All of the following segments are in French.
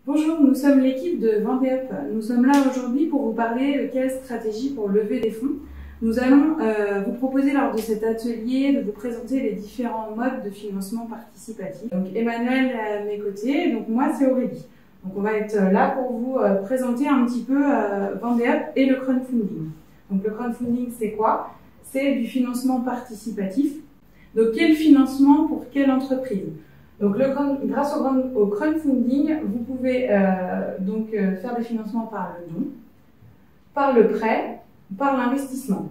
Bonjour, nous sommes l'équipe de Vendée Up. Nous sommes là aujourd'hui pour vous parler de quelle stratégie pour lever des fonds. Nous allons vous proposer lors de cet atelier de vous présenter les différents modes de financement participatif. Donc Emmanuel est à mes côtés, donc moi c'est Aurélie. Donc on va être là pour vous présenter un petit peu Vendée Up et le crowdfunding. Donc le crowdfunding c'est quoi? C'est du financement participatif. Donc quel financement pour quelle entreprise? Donc, grâce au crowdfunding, vous pouvez faire des financements par le don, par le prêt, par l'investissement.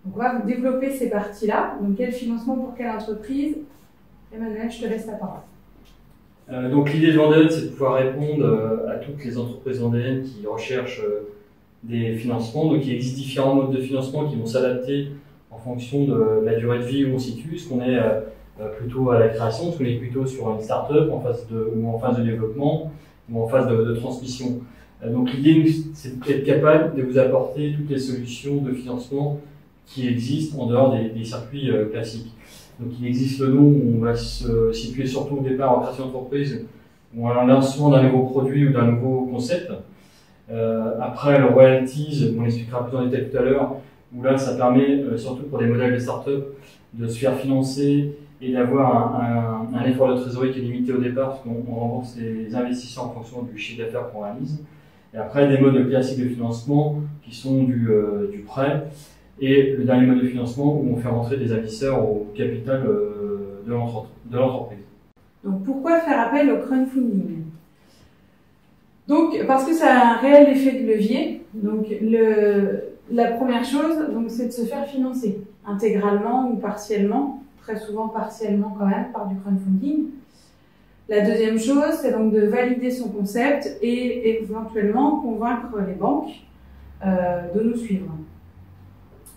Donc, on va vous développer ces parties-là. Donc, quel financement pour quelle entreprise? Emmanuel, je te laisse la parole. Donc, l'idée de Vendée Up, c'est de pouvoir répondre à toutes les entreprises vendéennes qui recherchent des financements. Donc, il existe différents modes de financement qui vont s'adapter en fonction de la durée de vie où on se situe. Est-ce qu'on est plutôt à la création, est-ce qu'on est plutôt sur une start-up ou en phase de développement ou en phase de transmission. Donc l'idée, c'est d'être capable de vous apporter toutes les solutions de financement qui existent en dehors des circuits classiques. Donc il existe le don où on va se situer surtout au départ en création d'entreprise ou en lancement d'un nouveau produit ou d'un nouveau concept. Après le royalties, on expliquera plus en détail tout à l'heure, où là ça permet surtout pour des modèles de start-up de se faire financer et d'avoir un effort de trésorerie qui est limité au départ parce qu'on rembourse les investisseurs en fonction du chiffre d'affaires qu'on réalise. Et après, des modes classiques de financement qui sont du prêt et le dernier mode de financement où on fait rentrer des investisseurs au capital de l'entreprise. Donc pourquoi faire appel au crowdfunding? Donc parce que ça a un réel effet de levier. Donc la première chose, c'est de se faire financer intégralement ou partiellement. Très souvent partiellement quand même par du crowdfunding. La deuxième chose, c'est donc de valider son concept et éventuellement convaincre les banques de nous suivre.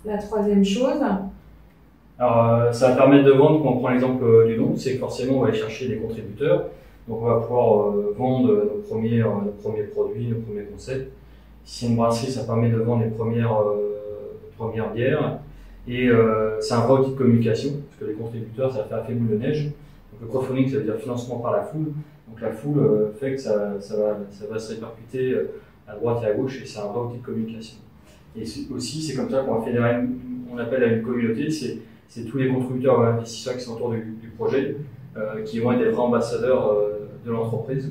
La troisième chose... Alors, ça va permettre de vendre, quand on prend l'exemple du don, c'est que forcément on va aller chercher des contributeurs. Donc on va pouvoir vendre nos premiers produits, nos premiers concepts. Si c'est une brasserie, ça permet de vendre les premières bières. Et c'est un vrai outil de communication, parce que les contributeurs, ça fait boule de neige. Donc le crowdfunding, ça veut dire financement par la foule. Donc la foule fait que ça va se répercuter à droite et à gauche, et c'est un vrai outil de communication. Et aussi, c'est comme ça qu'on va fédérer, on appelle à une communauté, c'est tous les contributeurs et investisseurs qui sont autour du projet, qui vont être des vrais ambassadeurs de l'entreprise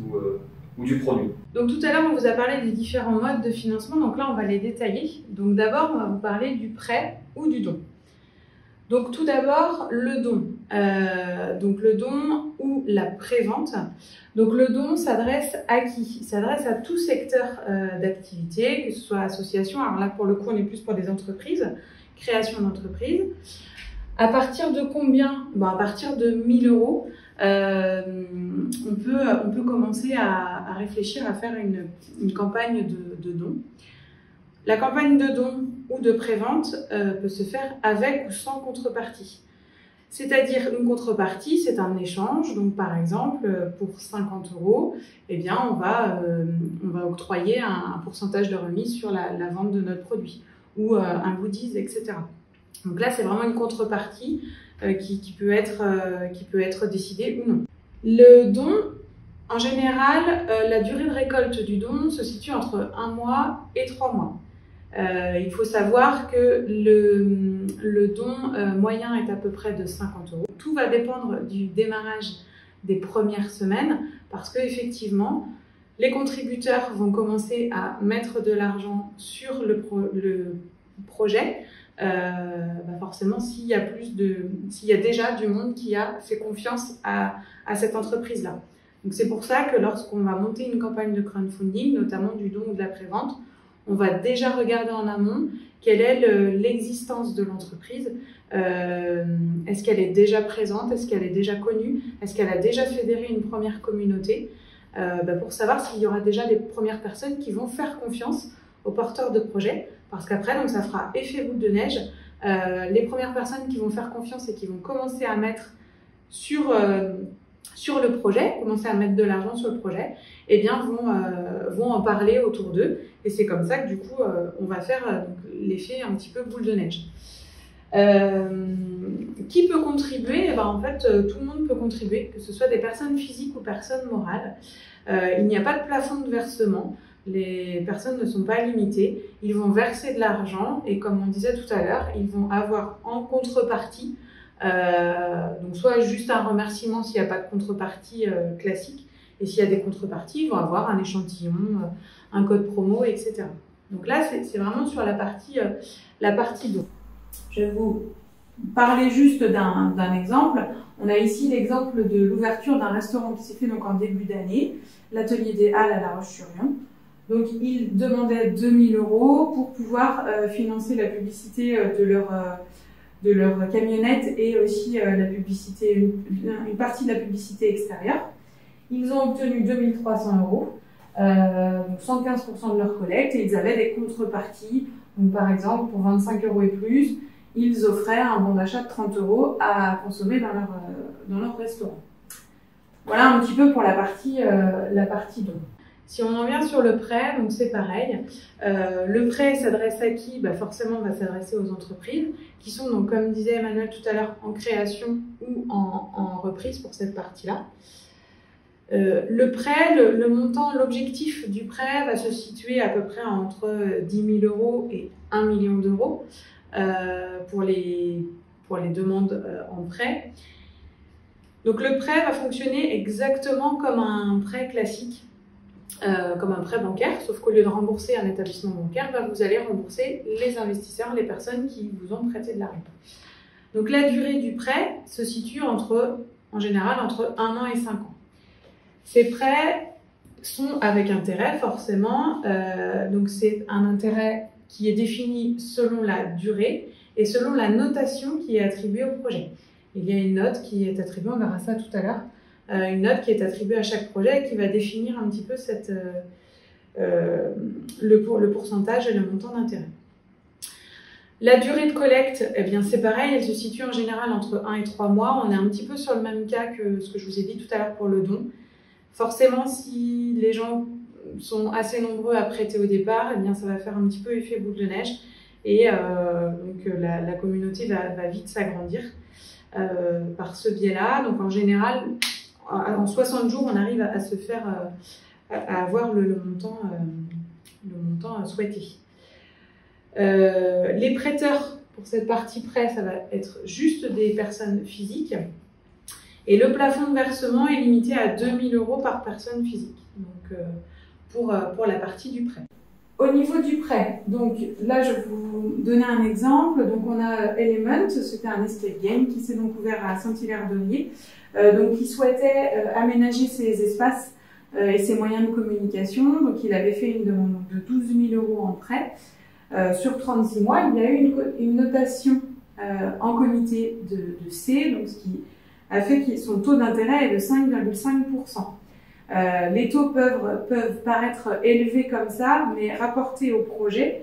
ou du produit. Donc tout à l'heure, on vous a parlé des différents modes de financement, donc là on va les détailler. Donc d'abord, on va vous parler du prêt ou du don. Donc tout d'abord, le don. Donc le don ou la prévente. Donc le don s'adresse à qui? Il s'adresse à tout secteur d'activité, que ce soit association. Alors là, pour le coup, on est plus pour des entreprises, création d'entreprises. À partir de combien? À partir de 1 000 €. On peut commencer à réfléchir à faire une campagne de don. La campagne de don ou de prévente peut se faire avec ou sans contrepartie. C'est-à-dire une contrepartie, c'est un échange. Donc par exemple, pour 50 €, eh bien, on va octroyer un pourcentage de remise sur la vente de notre produit ou un goodies, etc. Donc là, c'est vraiment une contrepartie qui peut être décidée ou non. Le don, en général, la durée de récolte du don se situe entre 1 mois et 3 mois. Il faut savoir que le don moyen est à peu près de 50 €. Tout va dépendre du démarrage des premières semaines parce que effectivement, les contributeurs vont commencer à mettre de l'argent sur le projet. Forcément, s'il y a déjà du monde qui a fait confiance à cette entreprise-là. Donc c'est pour ça que lorsqu'on va monter une campagne de crowdfunding, notamment du don ou de la prévente, on va déjà regarder en amont quelle est l'existence de l'entreprise. Est-ce qu'elle est déjà présente? Est-ce qu'elle est déjà connue? Est-ce qu'elle a déjà fédéré une première communauté? Pour savoir s'il y aura déjà des premières personnes qui vont faire confiance aux porteurs de projet. Parce qu'après, ça fera effet boule de neige. Les premières personnes qui vont faire confiance et qui vont commencer à mettre sur le projet, commencer à mettre de l'argent sur le projet, eh bien vont en parler autour d'eux. Et c'est comme ça que du coup, on va faire l'effet un petit peu boule de neige. Qui peut contribuer? En fait, tout le monde peut contribuer, que ce soit des personnes physiques ou personnes morales. Il n'y a pas de plafond de versement. Les personnes ne sont pas limitées. Ils vont verser de l'argent et comme on disait tout à l'heure, ils vont avoir en contrepartie, donc soit juste un remerciement s'il n'y a pas de contrepartie classique, et s'il y a des contreparties, ils vont avoir un échantillon, un code promo, etc. Donc là, c'est vraiment sur la partie don. Je vais vous parler juste d'un exemple. On a ici l'exemple de l'ouverture d'un restaurant qui s'est fait donc en début d'année, l'atelier des Halles à La Roche-sur-Yon. Donc ils demandaient 2 000 € pour pouvoir financer la publicité de leur camionnette et aussi la publicité, une partie de la publicité extérieure. Ils ont obtenu 2 300 €, donc 115% de leur collecte, et ils avaient des contreparties. Donc par exemple, pour 25 € et plus, ils offraient un bon d'achat de 30 € à consommer dans leur restaurant. Voilà un petit peu pour la partie don. Si on en vient sur le prêt, donc c'est pareil. Le prêt s'adresse à qui? Forcément, va s'adresser aux entreprises qui sont, donc, comme disait Emmanuel tout à l'heure, en création ou en reprise pour cette partie-là. Le prêt, le montant, l'objectif du prêt va se situer à peu près entre 10 000 € et 1 million d'euros pour les demandes en prêt. Donc le prêt va fonctionner exactement comme un prêt classique, comme un prêt bancaire, sauf qu'au lieu de rembourser un établissement bancaire, vous allez rembourser les investisseurs, les personnes qui vous ont prêté de l'argent. Donc la durée du prêt se situe en général entre 1 an et 5 ans. Ces prêts sont avec intérêt forcément, donc c'est un intérêt qui est défini selon la durée et selon la notation qui est attribuée au projet. Il y a une note qui est attribuée, on verra ça tout à l'heure, une note qui est attribuée à chaque projet et qui va définir un petit peu le pourcentage et le montant d'intérêt. La durée de collecte, eh bien c'est pareil, elle se situe en général entre 1 et 3 mois. On est un petit peu sur le même cas que ce que je vous ai dit tout à l'heure pour le don. Forcément, si les gens sont assez nombreux à prêter au départ, eh bien ça va faire un petit peu effet boule de neige et donc la communauté va vite s'agrandir par ce biais-là. Donc en général, en 60 jours, on arrive à se faire à avoir le montant souhaité. Les prêteurs, pour cette partie prêt, ça va être juste des personnes physiques. Et le plafond de versement est limité à 2 000 € par personne physique, donc pour la partie du prêt. Au niveau du prêt, donc là je vais vous donner un exemple. Donc on a Element, c'était un escape game qui s'est donc ouvert à Saint-Hilaire-d'Orier, donc il souhaitait aménager ses espaces et ses moyens de communication. Donc il avait fait une demande de 12 000 € en prêt sur 36 mois. Il y a eu une notation en comité de C, donc ce qui a fait que son taux d'intérêt est de 5,5%. Les taux peuvent paraître élevés comme ça, mais rapportés au projet,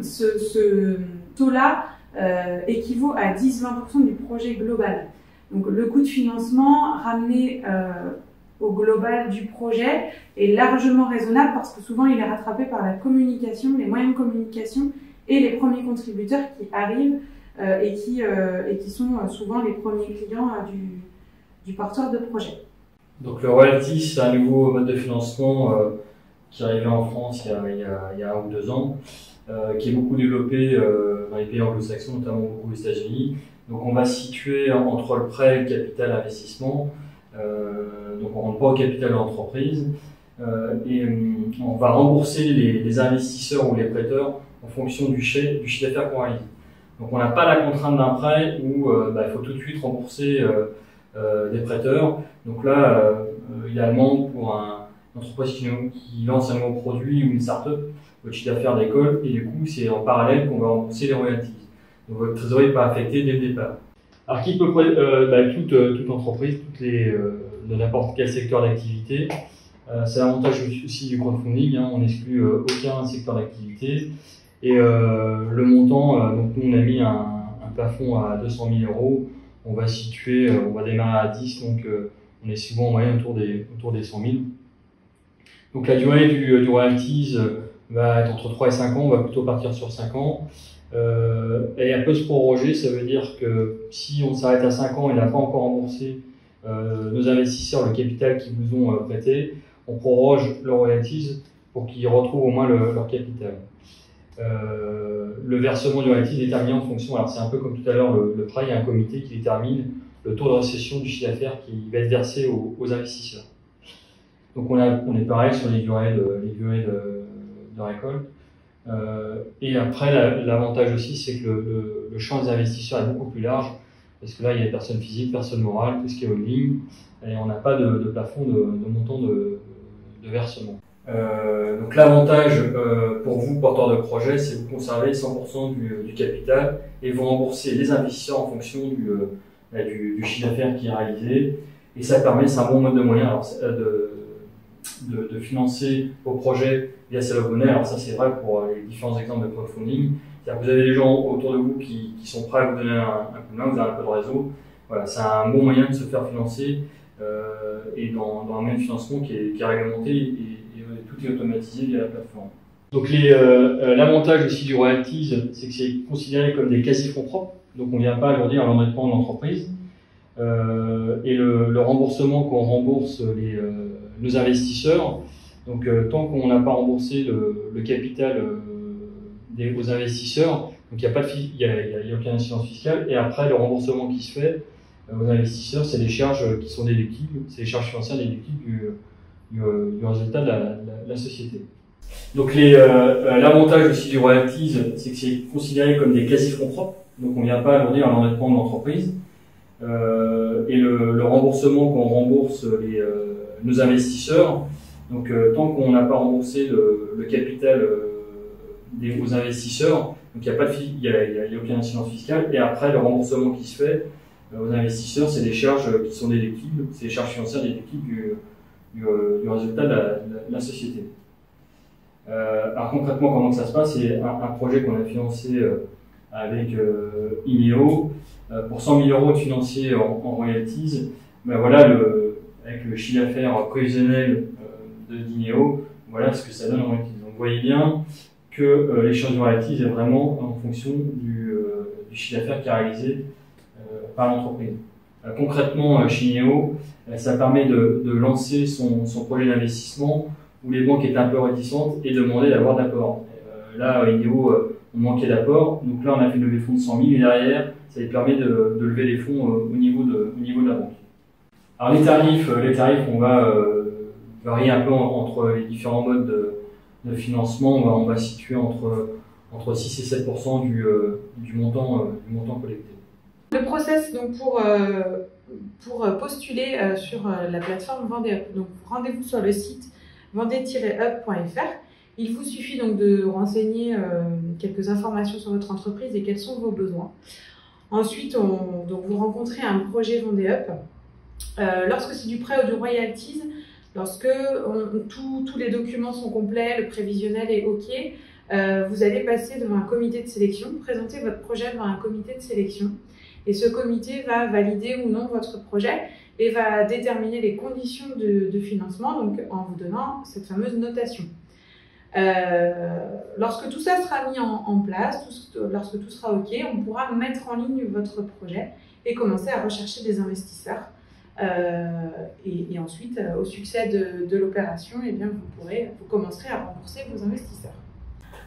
ce taux-là équivaut à 10-20% du projet global. Donc le coût de financement ramené au global du projet est largement raisonnable parce que souvent il est rattrapé par la communication, les moyens de communication et les premiers contributeurs qui arrivent et qui sont souvent les premiers clients du porteur de projet. Donc le royalty, c'est un nouveau mode de financement qui est arrivé en France il y a 1 ou 2 ans, qui est beaucoup développé dans les pays anglo-saxons, notamment beaucoup aux États-Unis. Donc on va se situer entre le prêt et le capital investissement. Donc on ne rentre pas au capital de l'entreprise et on va rembourser les investisseurs ou les prêteurs en fonction du chiffre d'affaires qu'on réalise. Donc on n'a pas la contrainte d'un prêt où il faut tout de suite rembourser des prêteurs. Donc là, idéalement, pour une entreprise qui lance un nouveau produit ou une start-up, votre chiffre d'affaires décolle et du coup, c'est en parallèle qu'on va rembourser les royalties. Donc votre trésorerie n'est pas affectée dès le départ. Alors qui peut toute entreprise, de n'importe quel secteur d'activité. C'est l'avantage aussi du crowdfunding, on n'exclut aucun secteur d'activité. Et le montant, donc nous on a mis un plafond à 200 000 €. On va démarrer à 10, donc on est souvent en moyenne autour des 100 000. Donc la durée du royalties va être entre 3 et 5 ans, on va plutôt partir sur 5 ans. Et elle peut se proroger, ça veut dire que si on s'arrête à 5 ans et n'a pas encore remboursé nos investisseurs le capital qu'ils vous ont prêté, on proroge leurs royalties pour qu'ils retrouvent au moins leur capital. Le versement du royalties est déterminé en fonction, alors c'est un peu comme tout à l'heure le prêt, il y a un comité qui détermine le taux de récession du chiffre d'affaires qui va être versé aux investisseurs. Donc on est pareil sur les durées de récolte. Et après, l'avantage aussi, c'est que le champ des investisseurs est beaucoup plus large, parce que là, il y a des personnes physiques, personnes morales, tout ce qui est holding, et on n'a pas de plafond de montant de versement. Donc l'avantage pour vous, porteurs de projet, c'est que vous conservez 100% du capital et vous remboursez les investisseurs en fonction du chiffre d'affaires qui est réalisé. Et ça permet, c'est un bon mode de moyen alors, de financer vos projets via Salomon. Alors ça c'est vrai pour les différents exemples de crowdfunding. C'est-à-dire que vous avez des gens autour de vous qui sont prêts à vous donner un coup de main, vous avez un peu de réseau. Voilà, c'est un bon moyen de se faire financer et dans un même financement qui est réglementé et tout est automatisé via la plateforme. Donc l'avantage aussi du royalties, c'est que c'est considéré comme des quasi-fonds propres. Donc on ne vient pas alourdir l'endettement de l'entreprise. Et le remboursement qu'on rembourse nos investisseurs, donc tant qu'on n'a pas remboursé le capital aux investisseurs, donc il n'y a aucune incidence fiscale. Et après, le remboursement qui se fait aux investisseurs, c'est des charges qui sont déductibles, c'est les charges financières déductibles du résultat de la société. Donc l'avantage aussi du royalties, c'est que c'est considéré comme des quasi-fonds propres, donc on ne vient pas alourdir l'endettement de l'entreprise. Et le remboursement qu'on rembourse nos investisseurs, donc tant qu'on n'a pas remboursé le capital aux investisseurs, donc il n'y a aucune incidence fiscale. Et après, le remboursement qui se fait aux investisseurs, c'est des charges qui sont déductibles, c'est des charges financières déductibles du résultat de la société. Alors concrètement, comment ça se passe? C'est un projet qu'on a financé avec Ineo pour 100 000 € de financier en royalties. Ben voilà, avec le chiffre d'affaires prévisionnel d'Ineo, voilà ce que ça donne en royalties. Donc vous voyez bien que l'échange de royalties est vraiment en fonction du chiffre d'affaires qui est réalisé par l'entreprise. Concrètement, chez Ineo, ça permet de lancer son projet d'investissement où les banques étaient un peu réticentes et demandaient d'avoir d'apport. Là, Ineo, on manquait d'apport, donc là on a fait une levée de fonds de 100 000 et derrière, ça lui permet de lever les fonds au niveau de la banque. Alors les tarifs, on va varier un peu entre les différents modes de financement. On va situer entre 6 et 7% du montant collecté. Le process donc pour postuler sur la plateforme VendéUp. Donc rendez-vous sur le site vendée-up.fr. Il vous suffit donc de renseigner quelques informations sur votre entreprise et quels sont vos besoins. Ensuite, donc vous rencontrez un projet VendéUp. Lorsque c'est du prêt ou du royalties, lorsque tous les documents sont complets, le prévisionnel est OK, vous allez passer devant un comité de sélection, présenter votre projet devant un comité de sélection. Et ce comité va valider ou non votre projet et va déterminer les conditions de financement, donc en vous donnant cette fameuse notation. Lorsque tout ça sera mis en place, lorsque tout sera OK, on pourra mettre en ligne votre projet et commencer à rechercher des investisseurs. Et ensuite, au succès de l'opération, eh bien, vous commencerez à rembourser vos investisseurs.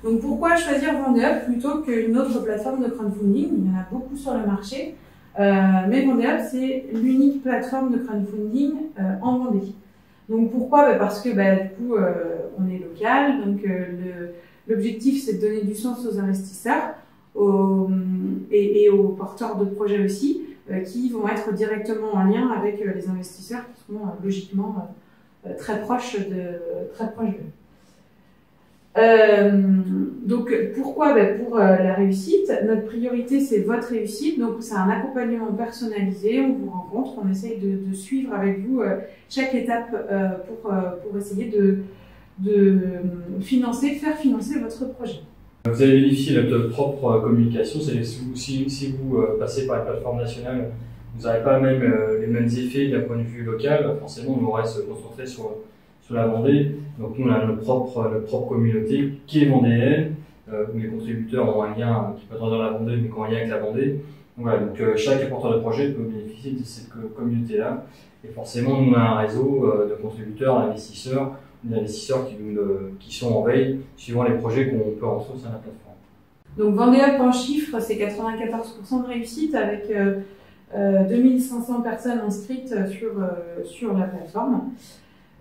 Donc pourquoi choisir VendéUp plutôt qu'une autre plateforme de crowdfunding? Il y en a beaucoup sur le marché, mais VendéUp c'est l'unique plateforme de crowdfunding en Vendée. Donc pourquoi? Parce que du coup on est local, donc l'objectif c'est de donner du sens aux investisseurs et aux porteurs de projets aussi, qui vont être directement en lien avec les investisseurs qui seront logiquement très proches d'eux. Donc pourquoi? Pour la réussite, notre priorité c'est votre réussite, donc c'est un accompagnement personnalisé, on vous rencontre, on essaye de suivre avec vous chaque étape pour essayer de faire financer votre projet. Vous allez bénéficier de notre propre communication, c'est-à-dire si vous passez par la plateforme nationale, vous n'aurez pas les mêmes effets d'un point de vue local, forcément on va se concentrer sur la Vendée. Donc nous on a notre propre communauté qui est vendéenne, où les contributeurs ont un lien qui peut être dans la Vendée mais qui ont un lien avec la Vendée. Voilà, donc chaque porteur de projet peut bénéficier de cette communauté-là. Et forcément, nous, on a un réseau de contributeurs, d'investisseurs qui sont en veille, suivant les projets qu'on peut rentrer au sein de la plateforme. Donc VendéUp en chiffres, c'est 94% de réussite avec 2500 personnes inscrites sur la plateforme.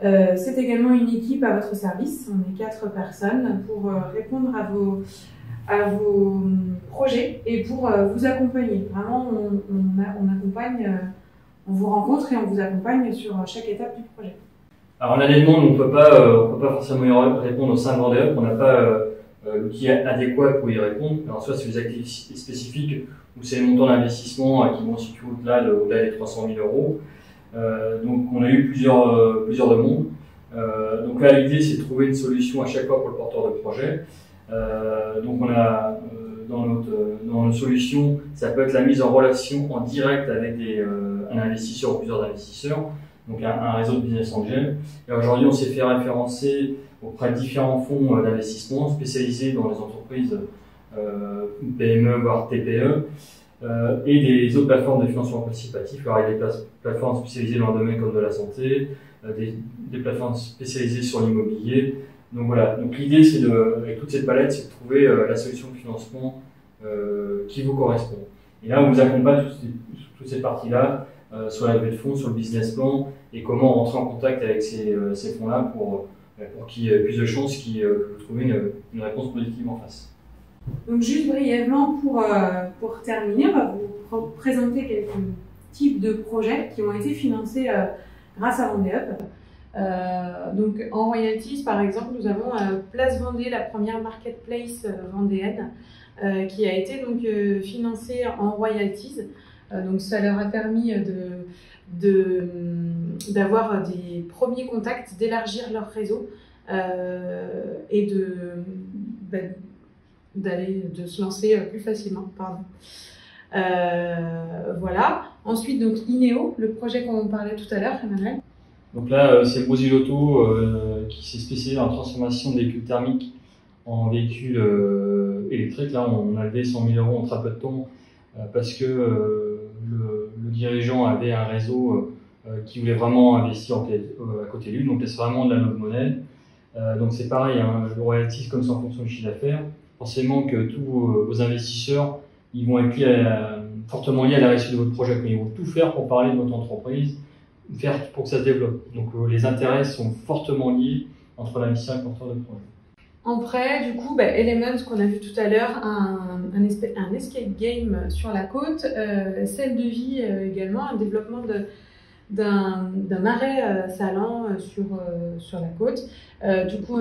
C'est également une équipe à votre service. On est 4 personnes pour répondre à vos projets et pour vous accompagner. Vraiment, on accompagne, on vous rencontre et on vous accompagne sur chaque étape du projet. Alors en année on ne peut pas forcément y répondre au sein de VendéUp. On n'a pas l'outil adéquat pour y répondre. Alors soit c'est des activités spécifiques ou c'est les montants d'investissement qui vont se situer au-delà des 300 000 euros. Donc on a eu plusieurs demandes. Donc là l'idée c'est de trouver une solution à chaque fois pour le porteur de projet. Donc on a dans notre solution, ça peut être la mise en relation en direct avec un investisseur ou plusieurs investisseurs, donc un réseau de business angels. Et aujourd'hui on s'est fait référencer auprès de différents fonds d'investissement spécialisés dans les entreprises PME voire TPE et des autres plateformes de financement participatif. Alors il y a des plateformes spécialisées dans le domaine comme de la santé, des plateformes spécialisées sur l'immobilier. Donc voilà, donc l'idée c'est avec toute cette palette, c'est de trouver la solution de financement qui vous correspond. Et là on vous accompagne sur toutes ces parties-là, sur la levée de fonds, sur le business plan et comment rentrer en contact avec ces fonds-là pour qu'il y ait plus de chances que vous trouviez une réponse positive en face. Donc juste brièvement pour terminer, on va vous présenter quelques types de projets qui ont été financés grâce à VendéUp. Donc en royalties par exemple nous avons Place Vendée, la première marketplace vendéenne qui a été donc financée en royalties. Donc ça leur a permis d'avoir des premiers contacts, d'élargir leur réseau et de se lancer plus facilement. Voilà. Ensuite donc Ineo, le projet qu'on parlait tout à l'heure, Emmanuel. Donc là, c'est Brésil Auto qui s'est spécialisé dans la transformation de véhicules thermiques en véhicules électriques. Là, on a levé 100 000 euros en très peu de temps parce que le dirigeant avait un réseau qui voulait vraiment investir à côté de lui. Donc, c'est vraiment de la nouvelle monnaie. Donc, c'est pareil, hein, le royalties comme ça en fonction du chiffre d'affaires. Forcément que tous vos investisseurs, ils vont être fortement liés à la réussite de votre projet. Ils vont tout faire pour parler de votre entreprise, faire pour que ça se développe. Donc les intérêts sont fortement liés entre l'investisseur et le porteur de projet. En prêt, du coup, Elements qu'on a vu tout à l'heure, un escape game sur la côte, Celle de Vie également, un développement d'un marais salant sur la côte. Du coup,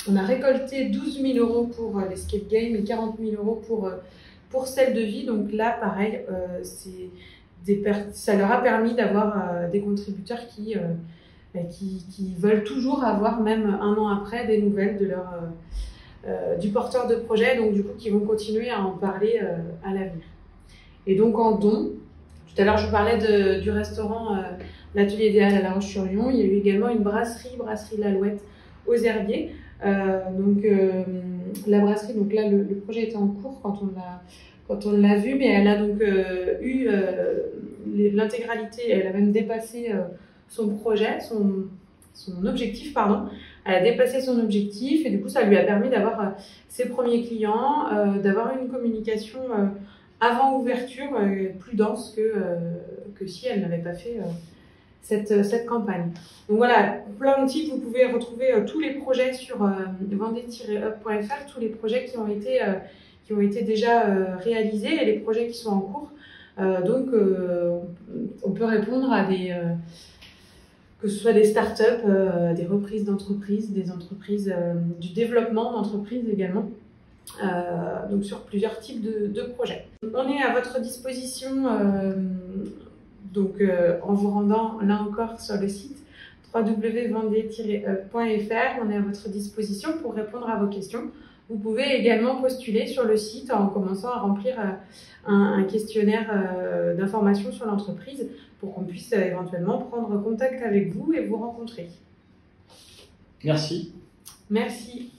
on a récolté 12 000 euros pour l'escape game et 40 000 euros pour Celle de Vie. Donc là, pareil, ça leur a permis d'avoir des contributeurs qui veulent toujours avoir, même un an après, des nouvelles du porteur de projet, donc du coup qui vont continuer à en parler à l'avenir. Et donc en don, tout à l'heure je vous parlais du restaurant L'Atelier Idéal à La Roche-sur-Yon, il y a eu également une brasserie L'Alouette aux Herbiers. La brasserie, donc là le projet était en cours quand on l'a vu, mais elle a donc eu l'intégralité, elle a même dépassé son projet, son objectif, pardon. Elle a dépassé son objectif et du coup ça lui a permis d'avoir ses premiers clients, d'avoir une communication avant ouverture plus dense que si elle n'avait pas fait cette campagne. Donc voilà, plein de titres, vous pouvez retrouver tous les projets sur vendée-up.fr, tous les projets qui ont été déjà réalisés et les projets qui sont en cours. Donc on peut répondre à que ce soit des startups, des reprises d'entreprises, des entreprises, du développement d'entreprises également. Donc sur plusieurs types de projets. On est à votre disposition en vous rendant là encore sur le site www.vendée-up.fr. On est à votre disposition pour répondre à vos questions. Vous pouvez également postuler sur le site en commençant à remplir un questionnaire d'information sur l'entreprise pour qu'on puisse éventuellement prendre contact avec vous et vous rencontrer. Merci. Merci.